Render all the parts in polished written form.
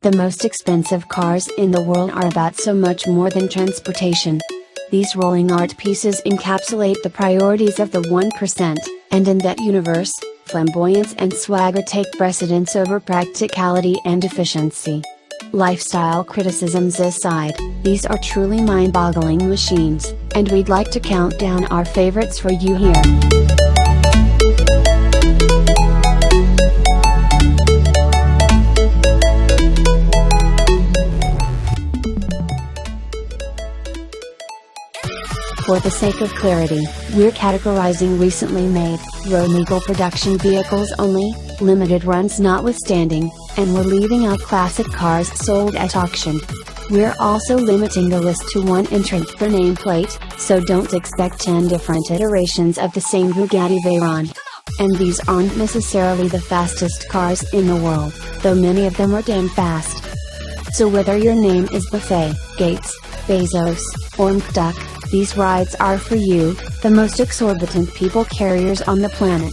The most expensive cars in the world are about so much more than transportation. These rolling art pieces encapsulate the priorities of the 1%, and in that universe, flamboyance and swagger take precedence over practicality and efficiency. Lifestyle criticisms aside, these are truly mind-boggling machines, and we'd like to count down our favorites for you here. For the sake of clarity, we're categorizing recently made, road-legal production vehicles only, limited runs notwithstanding, and we're leaving out classic cars sold at auction. We're also limiting the list to one entrant per nameplate, so don't expect 10 different iterations of the same Bugatti Veyron. And these aren't necessarily the fastest cars in the world, though many of them are damn fast. So whether your name is Buffet, Gates, Bezos, or McDuck, these rides are for you, the most exorbitant people carriers on the planet.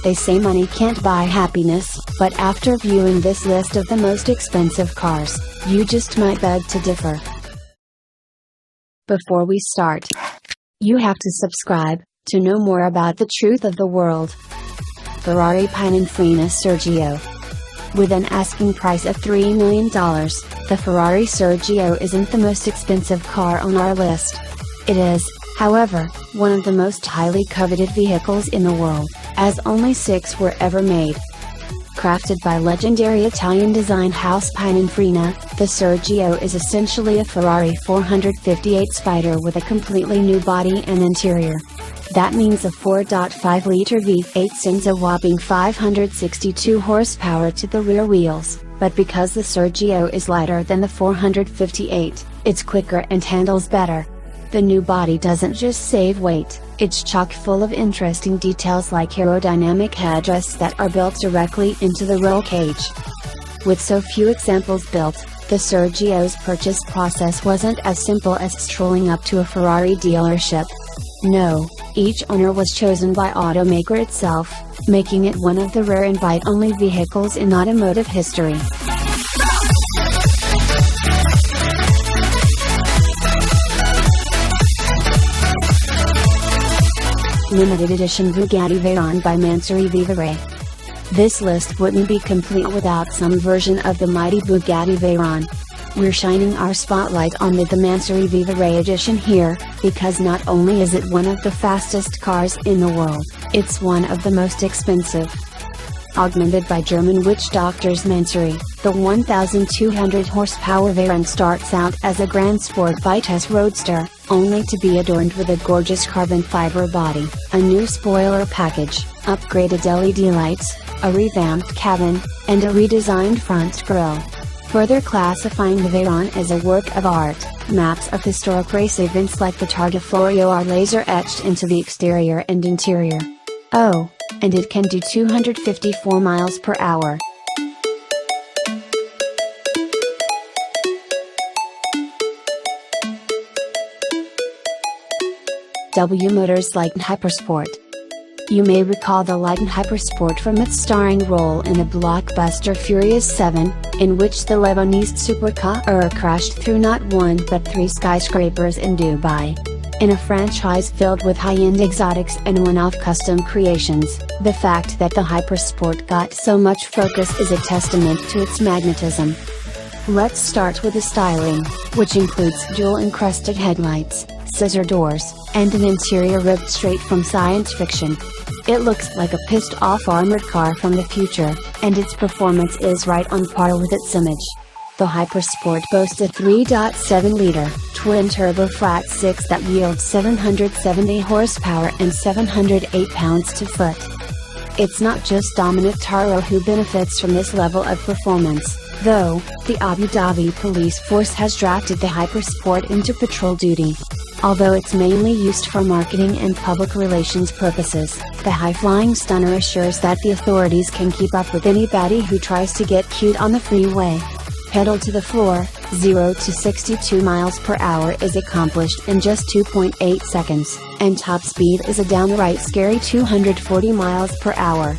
They say money can't buy happiness, but after viewing this list of the most expensive cars, you just might beg to differ. Before we start, you have to subscribe, to know more about the truth of the world. Ferrari Pininfarina Sergio. With an asking price of $3 million, the Ferrari Sergio isn't the most expensive car on our list. It is, however, one of the most highly coveted vehicles in the world, as only 6 were ever made. Crafted by legendary Italian design house Pininfarina, the Sergio is essentially a Ferrari 458 Spider with a completely new body and interior. That means a 4.5-liter V8 sends a whopping 562 horsepower to the rear wheels, but because the Sergio is lighter than the 458, it's quicker and handles better. The new body doesn't just save weight, it's chock full of interesting details like aerodynamic headrests that are built directly into the roll cage. With so few examples built, the Sergio's purchase process wasn't as simple as strolling up to a Ferrari dealership. No, each owner was chosen by automaker itself, making it one of the rare invite-only vehicles in automotive history. Limited Edition Bugatti Veyron by Mansouri Vivere. This list wouldn't be complete without some version of the mighty Bugatti Veyron. We're shining our spotlight on the Mansouri Vivere edition here, because not only is it one of the fastest cars in the world, it's one of the most expensive. Augmented by German witch doctors Mansouri, the 1,200 horsepower Veyron starts out as a Grand Sport Vitesse Roadster, only to be adorned with a gorgeous carbon fiber body, a new spoiler package, upgraded LED lights, a revamped cabin, and a redesigned front grille. Further classifying the Veyron as a work of art, maps of historic race events like the Targa Florio are laser etched into the exterior and interior. Oh, and it can do 254 miles per hour. W Motors Light Hypersport. You may recall the Light Hypersport from its starring role in the blockbuster Furious 7, in which the Lebanese supercar crashed through not one but 3 skyscrapers in Dubai. In a franchise filled with high-end exotics and one-off custom creations, the fact that the Hypersport got so much focus is a testament to its magnetism. Let's start with the styling, which includes jewel-encrusted headlights, scissor doors, and an interior ripped straight from science fiction. It looks like a pissed-off armored car from the future, and its performance is right on par with its image. The Hypersport boasts a 3.7-liter, twin-turbo flat-6 that yields 770 horsepower and 708 pounds-to-foot. It's not just Dominic Taro who benefits from this level of performance, though. The Abu Dhabi police force has drafted the Hypersport into patrol duty. Although it's mainly used for marketing and public relations purposes, the high-flying stunner assures that the authorities can keep up with anybody who tries to get cute on the freeway. Pedal to the floor, 0 to 62 miles per hour is accomplished in just 2.8 seconds, and top speed is a downright scary 240 miles per hour.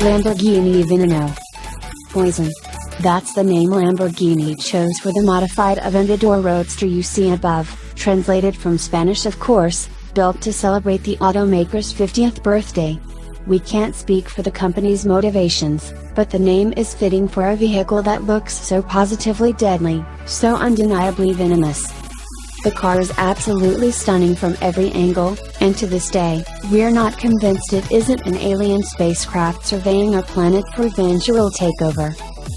Lamborghini Veneno. Poison. That's the name Lamborghini chose for the modified Aventador Roadster you see above, translated from Spanish of course, built to celebrate the automaker's 50th birthday. We can't speak for the company's motivations, but the name is fitting for a vehicle that looks so positively deadly, so undeniably venomous. The car is absolutely stunning from every angle, and to this day, we're not convinced it isn't an alien spacecraft surveying our planet for eventual takeover.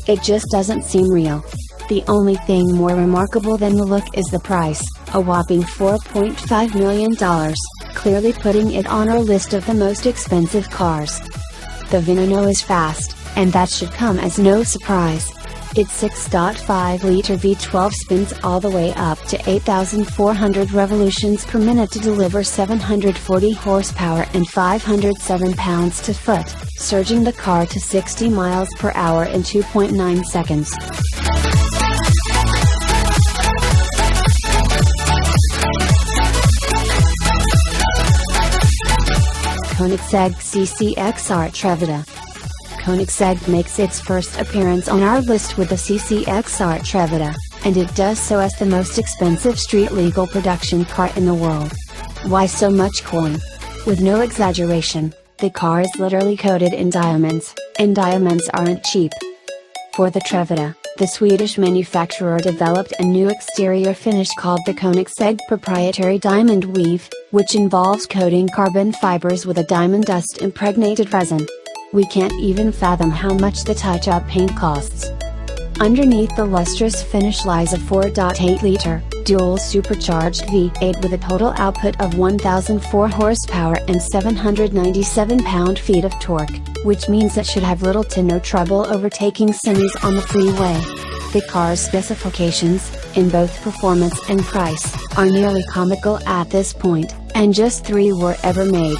It just doesn't seem real. The only thing more remarkable than the look is the price, a whopping $4.5 million, clearly putting it on our list of the most expensive cars. The Veneno is fast, and that should come as no surprise. Its 6.5-liter V12 spins all the way up to 8,400 revolutions per minute to deliver 740 horsepower and 507 pounds-to-foot, surging the car to 60 miles per hour in 2.9 seconds. Koenigsegg CCXR Trevita. Koenigsegg makes its first appearance on our list with the CCXR Trevita, and it does so as the most expensive street-legal production car in the world. Why so much coin? With no exaggeration, the car is literally coated in diamonds, and diamonds aren't cheap. For the Trevita, the Swedish manufacturer developed a new exterior finish called the Koenigsegg Proprietary Diamond Weave, which involves coating carbon fibers with a diamond dust-impregnated resin. We can't even fathom how much the touch-up paint costs. Underneath the lustrous finish lies a 4.8-liter, dual supercharged V8 with a total output of 1,004 horsepower and 797 pound-feet of torque, which means it should have little to no trouble overtaking semis on the freeway. The car's specifications, in both performance and price, are nearly comical at this point, and just 3 were ever made.